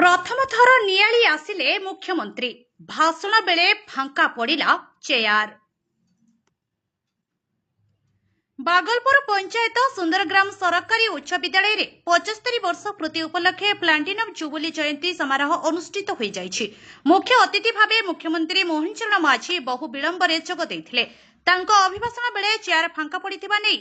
प्रथम थर नियाली आसिले मुख्यमंत्री भाषण बेले फांका पड़ा चेयर। बागलपुर पंचायत सुंदरग्राम सरकारी उच्च विद्यालय रे 75 वर्ष पूर्ति उपलक्षे प्लांटिनम जुबली जयंती समारोह अनुष्ठित हो जाइछि। मुख्य अतिथि भावे मुख्यमंत्री मोहन चरण माझी बहु विलंब जोग देथिले। तांको अभिभाषण बेले चेयर फांका पड़िथिबा नै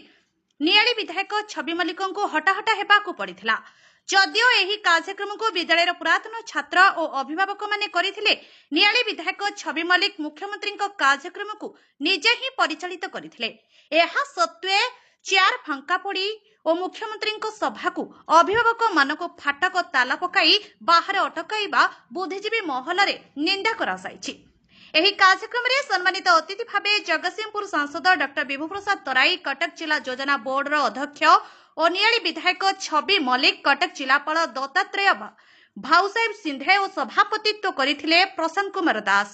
नियाली विधायक छवि मल्लिक को हटाहटा हेबाकू पड़िथिला। जदियो एही कार्यक्रम को विद्यालय पुरातन छात्र और अभिभावक माने करिथिले, नियाली विधायक छवि मल्लिक मुख्यमंत्री कार्यक्रम को निजे ही परिचालित करिथिले। एहा सत्वे चेयर फांका पड़ी और मुख्यमंत्री सभा को अभिभावक मानक फाटक ताला पकाई बाहर अटकाइबा बुद्धिजीवी महल रे निंदा करासाइछि। एही कार्यक्रम रे सम्मानित अतिथि भावे जगतसिंहपुर सांसद डॉक्टर विभू प्रसाद तराई, कटक जिला योजना बोर्ड रो अध्यक्ष और नियाली विधायक छवि मल्लिक, कटक जिलापाल दत्तात्रेय भाऊसाहेब सिंधे और सभापतित्व करथिले प्रशांत कुमार दास।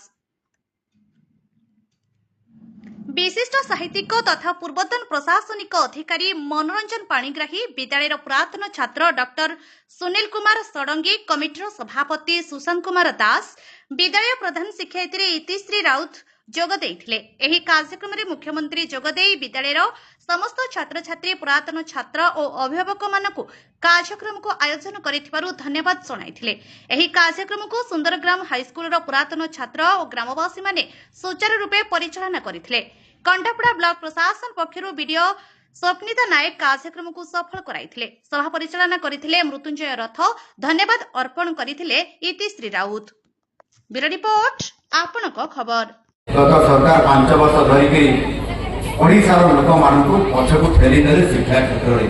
विशिष्ट साहित्यिक तथा पूर्वतन प्रशासनिक अधिकारी मनोरंजन पाणिग्राही, विद्यालय पुरातन छात्र डॉक्टर सुनील कुमार षडंगी, कमिटीर सभापति सुशांत कुमार दास, विद्यालय प्रधान शिक्षयित्री इतिश्री राउत जोग देइथिले। एही कार्यक्रम रे मुख्यमंत्री जोग देई विद्यालयर समस्त छात्र छात्री, पुरातन छात्र और अभिभावक मानकु कार्यक्रम को आयोजन करिथिबारु धन्यवाद जणाइथिले। एही कार्यक्रम को सुंदरग्राम हाईस्कूल रो पुरातन छात्र और ग्रामवासी माने सुचारू रूपे परिचालना करिथिले। कंठापड़ा ब्लॉक प्रशासन पक्षरु वीडियो स्वप्निता नायक कार्यक्रम को सफल कराइथिले। सभा परिचालना करिथिले मृत्युंजय रथ, धन्यवाद अर्पण करिथिले इतिश्री राउत। ब्यूरो रिपोर्ट आपनको खबर। गत सरकार 5 वर्ष धरिकी ओडिशार लोक मानक पछकु ठेली देले शिक्षा क्षेत्र रे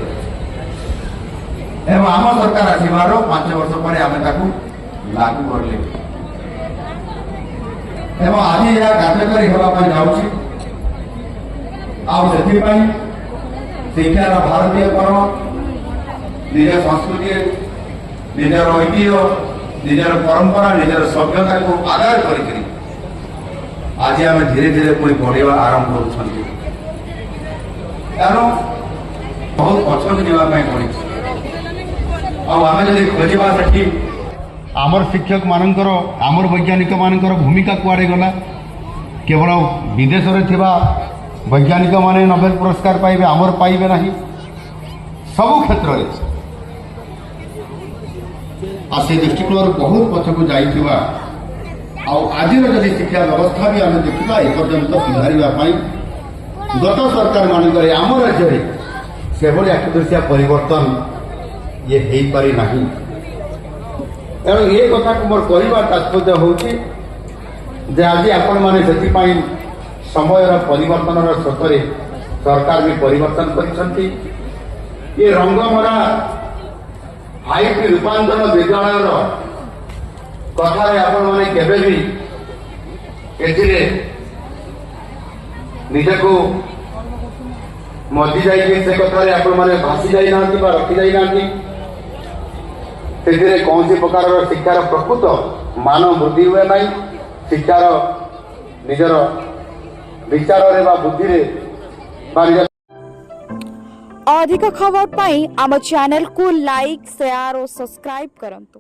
एवं आम सरकार आसीबार 5 वर्ष पर आमे ताकू लागू करले एवं आज यह कार्यकारी होगा पर जाउछि। आउ सेथि पई शिक्षार भारतीयकरण, निज संस्कृति, निजर ऐतिह्य, निजर परंपरा, निजर सभ्यता को आधार करी आज आम धीरे धीरे पुणी पढ़ा आरंभ कर बहुत पछक जावाई पड़ी। आम जब खोजा से आमर शिक्षक मानकर आमर वैज्ञानिक मानकर भूमिका कुआड़े गला। केवल विदेश में थिबा वैज्ञानिक माने नोबेल पुरस्कार पाइबे, आमर पाइबे नहीं। सबु क्षेत्र में से दृष्टिकोण बहुत पछक जाइथिबा आज जदि शिक्षा व्यवस्था भी आम देखा एपर्यंत सुधार गत सरकार मानक आम राज्य से भाई आखिदृशिया परिवर्तन ये हो पारि नहीं। तेणु ये कथा को मोर कहवा तात्पर्य हूँ आज आपण मैंने से समय परिवर्तन स्रोत सरकार भी परिवर्तन कर ये रंगमरा हाईट रूपांतरण विद्यालय कथार आपण मैंने केवे भी एथिरे निजको मजी जाइए से कथार आपण मैंने भासी जाई ना रखी जाई ना कौन सी प्रकार शिक्षार प्रकृत मान वृद्धि हुए ना। शिक्षार निजर विचार बुद्धि अधिक खबर पाई आम चैनल को लाइक, शेयर और सब्सक्राइब करंतु।